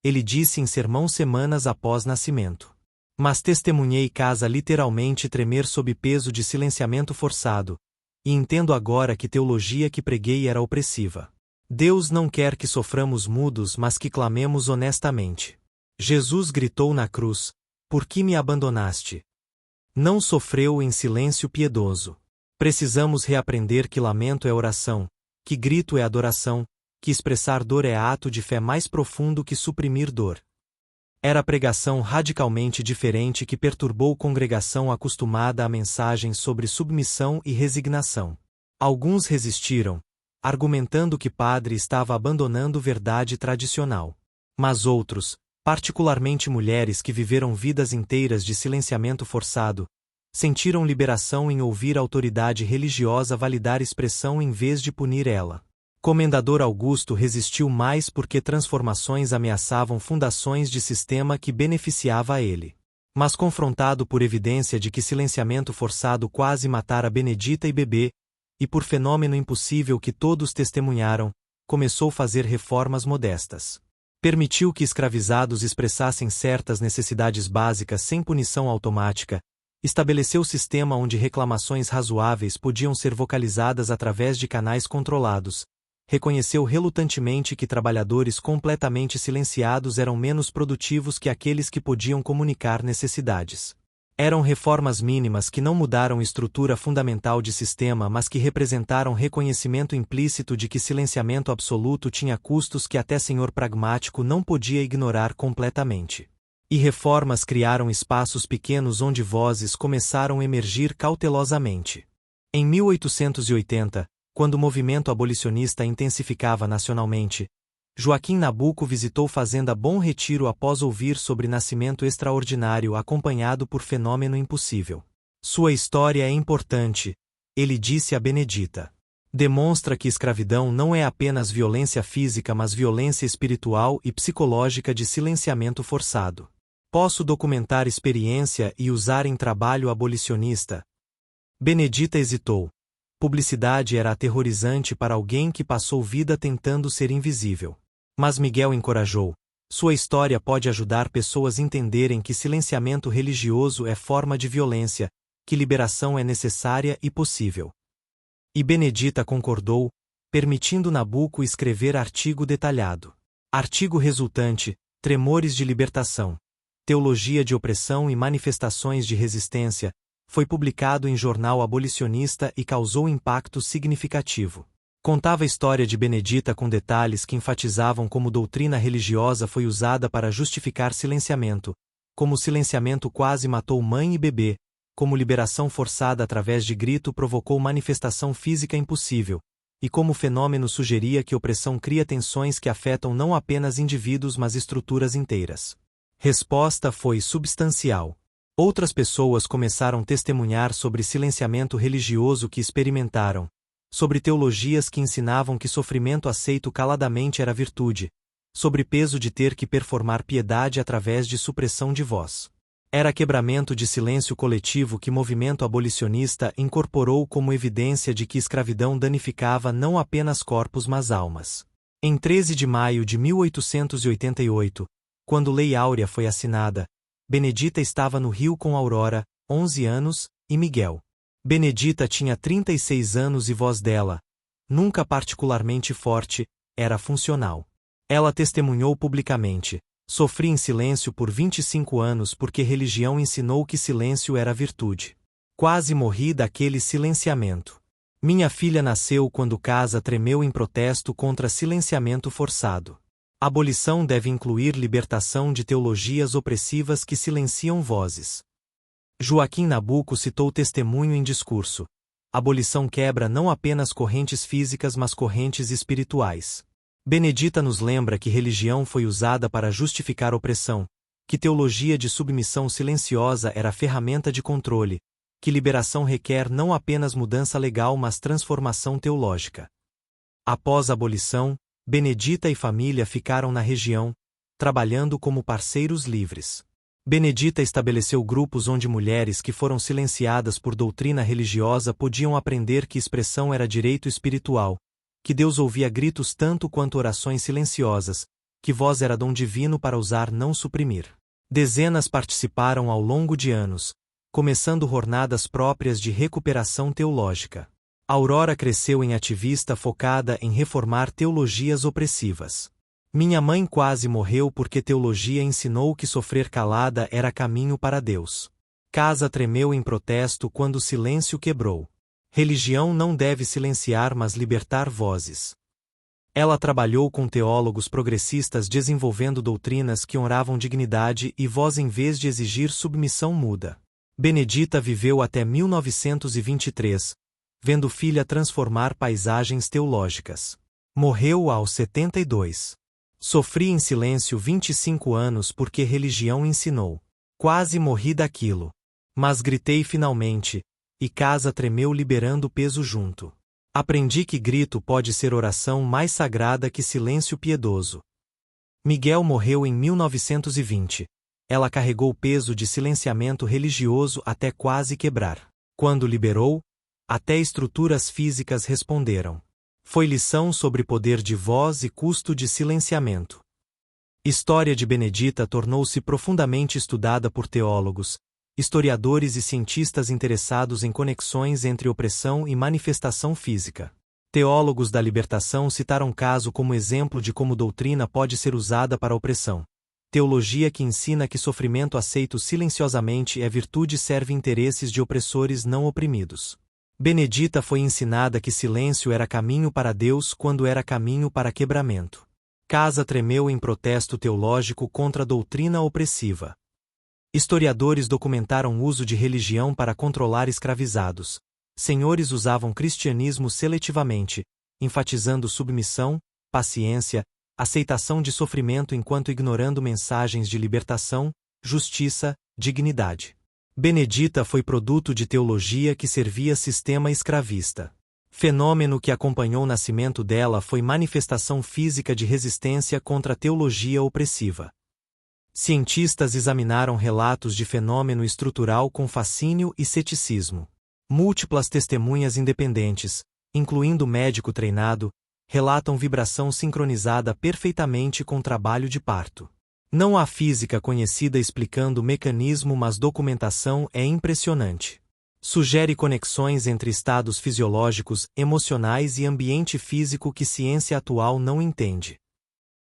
ele disse em sermão semanas após nascimento. Mas testemunhei casa literalmente tremer sob peso de silenciamento forçado, e entendo agora que teologia que preguei era opressiva. Deus não quer que soframos mudos mas que clamemos honestamente. Jesus gritou na cruz, por que me abandonaste? Não sofreu em silêncio piedoso. Precisamos reaprender que lamento é oração, que grito é adoração, que expressar dor é ato de fé mais profundo que suprimir dor. Era pregação radicalmente diferente que perturbou congregação acostumada a mensagens sobre submissão e resignação. Alguns resistiram, argumentando que padre estava abandonando verdade tradicional. Mas outros, particularmente mulheres que viveram vidas inteiras de silenciamento forçado, sentiram liberação em ouvir a autoridade religiosa validar expressão em vez de punir ela. Comendador Augusto resistiu mais porque transformações ameaçavam fundações de sistema que beneficiava a ele. Mas confrontado por evidência de que silenciamento forçado quase matara Benedita e bebê, e por fenômeno impossível que todos testemunharam, começou a fazer reformas modestas. Permitiu que escravizados expressassem certas necessidades básicas sem punição automática, estabeleceu sistema onde reclamações razoáveis podiam ser vocalizadas através de canais controlados, reconheceu relutantemente que trabalhadores completamente silenciados eram menos produtivos que aqueles que podiam comunicar necessidades. Eram reformas mínimas que não mudaram estrutura fundamental de sistema mas que representaram reconhecimento implícito de que silenciamento absoluto tinha custos que até senhor pragmático não podia ignorar completamente. E reformas criaram espaços pequenos onde vozes começaram a emergir cautelosamente. Em 1880, quando o movimento abolicionista intensificava nacionalmente, Joaquim Nabuco visitou Fazenda Bom Retiro após ouvir sobre nascimento extraordinário acompanhado por fenômeno impossível. Sua história é importante, ele disse a Benedita. Demonstra que escravidão não é apenas violência física mas violência espiritual e psicológica de silenciamento forçado. Posso documentar experiência e usar em trabalho abolicionista? Benedita hesitou. Publicidade era aterrorizante para alguém que passou vida tentando ser invisível. Mas Miguel encorajou. Sua história pode ajudar pessoas a entenderem que silenciamento religioso é forma de violência, que liberação é necessária e possível. E Benedita concordou, permitindo Nabuco escrever artigo detalhado. Artigo resultante, Tremores de Libertação. Teologia de Opressão e Manifestações de Resistência, foi publicado em jornal abolicionista e causou impacto significativo. Contava a história de Benedita com detalhes que enfatizavam como doutrina religiosa foi usada para justificar silenciamento, como o silenciamento quase matou mãe e bebê, como liberação forçada através de grito provocou manifestação física impossível, e como o fenômeno sugeria que opressão cria tensões que afetam não apenas indivíduos mas estruturas inteiras. Resposta foi substancial. Outras pessoas começaram a testemunhar sobre silenciamento religioso que experimentaram, sobre teologias que ensinavam que sofrimento aceito caladamente era virtude, sobre peso de ter que performar piedade através de supressão de voz. Era quebramento de silêncio coletivo que o movimento abolicionista incorporou como evidência de que escravidão danificava não apenas corpos mas almas. Em 13 de maio de 1888, quando Lei Áurea foi assinada, Benedita estava no Rio com Aurora, 11 anos, e Miguel. Benedita tinha 36 anos e voz dela, nunca particularmente forte, era funcional. Ela testemunhou publicamente: sofri em silêncio por 25 anos porque religião ensinou que silêncio era virtude. Quase morri daquele silenciamento. Minha filha nasceu quando casa tremeu em protesto contra silenciamento forçado. Abolição deve incluir libertação de teologias opressivas que silenciam vozes. Joaquim Nabuco citou testemunho em discurso. Abolição quebra não apenas correntes físicas mas correntes espirituais. Benedita nos lembra que religião foi usada para justificar opressão, que teologia de submissão silenciosa era ferramenta de controle, que liberação requer não apenas mudança legal mas transformação teológica. Após a abolição, Benedita e família ficaram na região, trabalhando como parceiros livres. Benedita estabeleceu grupos onde mulheres que foram silenciadas por doutrina religiosa podiam aprender que expressão era direito espiritual, que Deus ouvia gritos tanto quanto orações silenciosas, que voz era dom divino para usar não suprimir. Dezenas participaram ao longo de anos, começando jornadas próprias de recuperação teológica. Aurora cresceu em ativista focada em reformar teologias opressivas. Minha mãe quase morreu porque teologia ensinou que sofrer calada era caminho para Deus. Casa tremeu em protesto quando o silêncio quebrou. Religião não deve silenciar mas libertar vozes. Ela trabalhou com teólogos progressistas desenvolvendo doutrinas que honravam dignidade e voz em vez de exigir submissão muda. Benedita viveu até 1923, vendo filha transformar paisagens teológicas. Morreu aos 72. Sofri em silêncio 25 anos porque religião ensinou. Quase morri daquilo. Mas gritei finalmente, e casa tremeu liberando peso junto. Aprendi que grito pode ser oração mais sagrada que silêncio piedoso. Miguel morreu em 1920. Ela carregou o peso de silenciamento religioso até quase quebrar. Quando liberou, até estruturas físicas responderam. Foi lição sobre poder de voz e custo de silenciamento. História de Benedita tornou-se profundamente estudada por teólogos, historiadores e cientistas interessados em conexões entre opressão e manifestação física. Teólogos da libertação citaram caso como exemplo de como doutrina pode ser usada para a opressão. Teologia que ensina que sofrimento aceito silenciosamente é virtude serve interesses de opressores não oprimidos. Benedita foi ensinada que silêncio era caminho para Deus quando era caminho para quebramento. Casa tremeu em protesto teológico contra a doutrina opressiva. Historiadores documentaram o uso de religião para controlar escravizados. Senhores usavam cristianismo seletivamente, enfatizando submissão, paciência, aceitação de sofrimento enquanto ignorando mensagens de libertação, justiça, dignidade. Benedita foi produto de teologia que servia sistema escravista. Fenômeno que acompanhou o nascimento dela foi manifestação física de resistência contra a teologia opressiva. Cientistas examinaram relatos de fenômeno estrutural com fascínio e ceticismo. Múltiplas testemunhas independentes, incluindo médico treinado, relatam vibração sincronizada perfeitamente com trabalho de parto. Não há física conhecida explicando o mecanismo, mas documentação é impressionante. Sugere conexões entre estados fisiológicos, emocionais e ambiente físico que ciência atual não entende.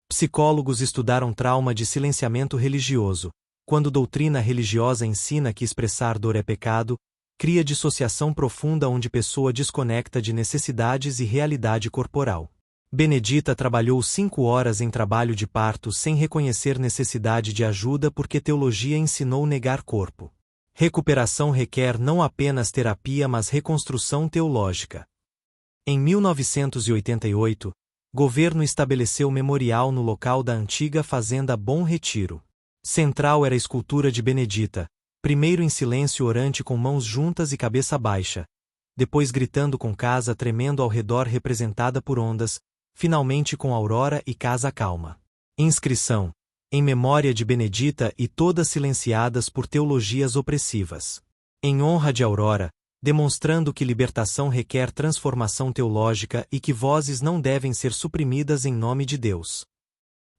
Psicólogos estudaram trauma de silenciamento religioso. Quando doutrina religiosa ensina que expressar dor é pecado, cria dissociação profunda onde pessoa desconecta de necessidades e realidade corporal. Benedita trabalhou 5 horas em trabalho de parto sem reconhecer necessidade de ajuda porque teologia ensinou negar corpo. Recuperação requer não apenas terapia mas reconstrução teológica. Em 1988, governo estabeleceu memorial no local da antiga fazenda Bom Retiro. Central era a escultura de Benedita, primeiro em silêncio orante com mãos juntas e cabeça baixa, depois gritando com casa tremendo ao redor representada por ondas, finalmente com aurora e casa calma. Inscrição: em memória de Benedita e todas silenciadas por teologias opressivas. Em honra de Aurora, demonstrando que libertação requer transformação teológica e que vozes não devem ser suprimidas em nome de Deus.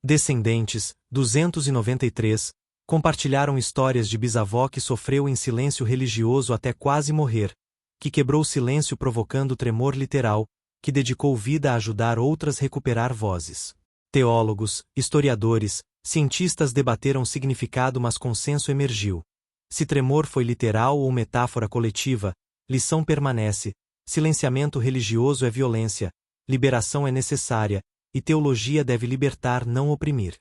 Descendentes, 293, compartilharam histórias de bisavó que sofreu em silêncio religioso até quase morrer, que quebrou o silêncio provocando tremor literal, que dedicou vida a ajudar outras a recuperar vozes. Teólogos, historiadores, cientistas debateram o significado mas consenso emergiu. Se tremor foi literal ou metáfora coletiva, lição permanece, silenciamento religioso é violência, liberação é necessária, e teologia deve libertar não oprimir.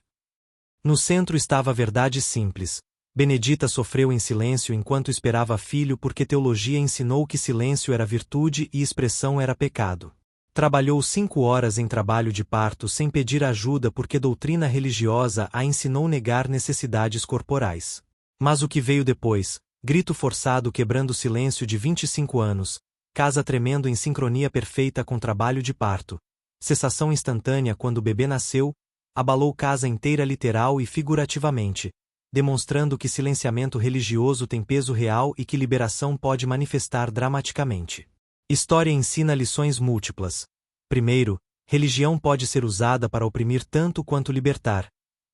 No centro estava a verdade simples. Benedita sofreu em silêncio enquanto esperava filho porque teologia ensinou que silêncio era virtude e expressão era pecado. Trabalhou 5 horas em trabalho de parto sem pedir ajuda porque doutrina religiosa a ensinou negar necessidades corporais. Mas o que veio depois? Grito forçado quebrando o silêncio de 25 anos, casa tremendo em sincronia perfeita com trabalho de parto, cessação instantânea quando o bebê nasceu, abalou casa inteira literal e figurativamente, demonstrando que silenciamento religioso tem peso real e que liberação pode manifestar dramaticamente. História ensina lições múltiplas. Primeiro, religião pode ser usada para oprimir tanto quanto libertar.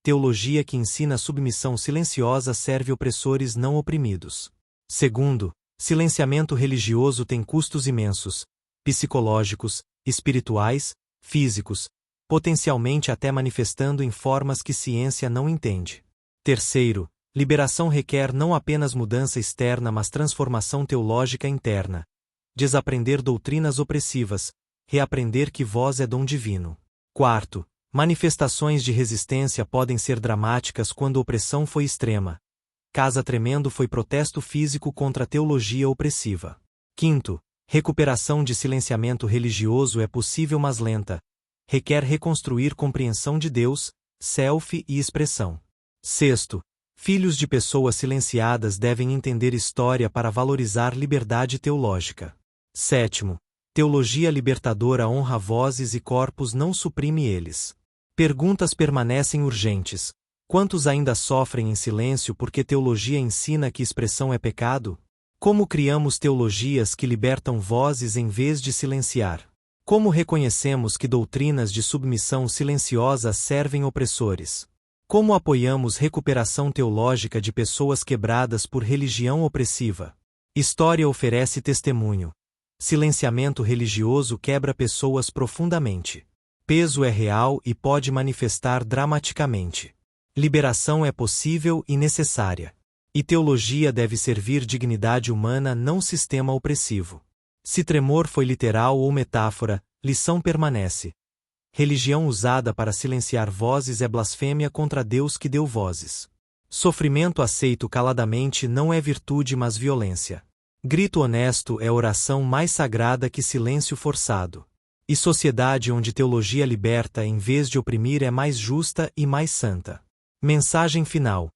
Teologia que ensina submissão silenciosa serve opressores não oprimidos. Segundo, silenciamento religioso tem custos imensos, psicológicos, espirituais, físicos, potencialmente até manifestando em formas que ciência não entende. Terceiro, liberação requer não apenas mudança externa mas transformação teológica interna. Desaprender doutrinas opressivas, reaprender que voz é dom divino. Quarto, manifestações de resistência podem ser dramáticas quando a opressão foi extrema. Casa tremendo foi protesto físico contra a teologia opressiva. Quinto, recuperação de silenciamento religioso é possível mas lenta. Requer reconstruir compreensão de Deus, self e expressão. Sexto, filhos de pessoas silenciadas devem entender história para valorizar liberdade teológica. Sétimo, teologia libertadora honra vozes e corpos não suprime eles. Perguntas permanecem urgentes. Quantos ainda sofrem em silêncio porque teologia ensina que expressão é pecado? Como criamos teologias que libertam vozes em vez de silenciar? Como reconhecemos que doutrinas de submissão silenciosa servem opressores? Como apoiamos recuperação teológica de pessoas quebradas por religião opressiva? História oferece testemunho. Silenciamento religioso quebra pessoas profundamente. Peso é real e pode manifestar dramaticamente. Liberação é possível e necessária. E teologia deve servir dignidade humana, não sistema opressivo. Se tremor foi literal ou metáfora, lição permanece. Religião usada para silenciar vozes é blasfêmia contra Deus que deu vozes. Sofrimento aceito caladamente não é virtude mas violência. Grito honesto é oração mais sagrada que silêncio forçado. E sociedade onde teologia liberta em vez de oprimir é mais justa e mais santa. Mensagem final.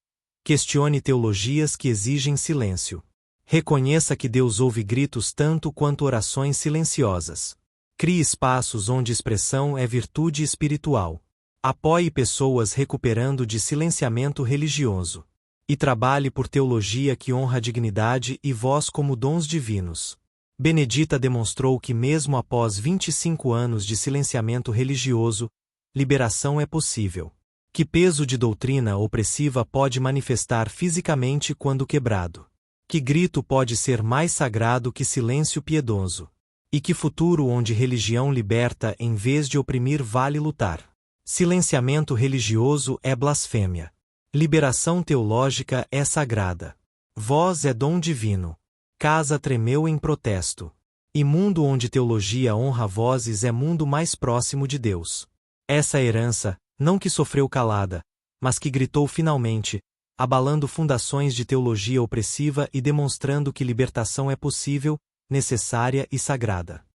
Questione teologias que exigem silêncio. Reconheça que Deus ouve gritos tanto quanto orações silenciosas. Crie espaços onde expressão é virtude espiritual. Apoie pessoas recuperando de silenciamento religioso. E trabalhe por teologia que honra a dignidade e voz como dons divinos. Benedita demonstrou que mesmo após 25 anos de silenciamento religioso, liberação é possível. Que peso de doutrina opressiva pode manifestar fisicamente quando quebrado? Que grito pode ser mais sagrado que silêncio piedoso? E que futuro onde religião liberta em vez de oprimir vale lutar? Silenciamento religioso é blasfêmia. Liberação teológica é sagrada. Voz é dom divino. Casa tremeu em protesto. E mundo onde teologia honra vozes é mundo mais próximo de Deus. Essa herança, não que sofreu calada, mas que gritou finalmente, abalando fundações de teologia opressiva e demonstrando que libertação é possível, necessária e sagrada.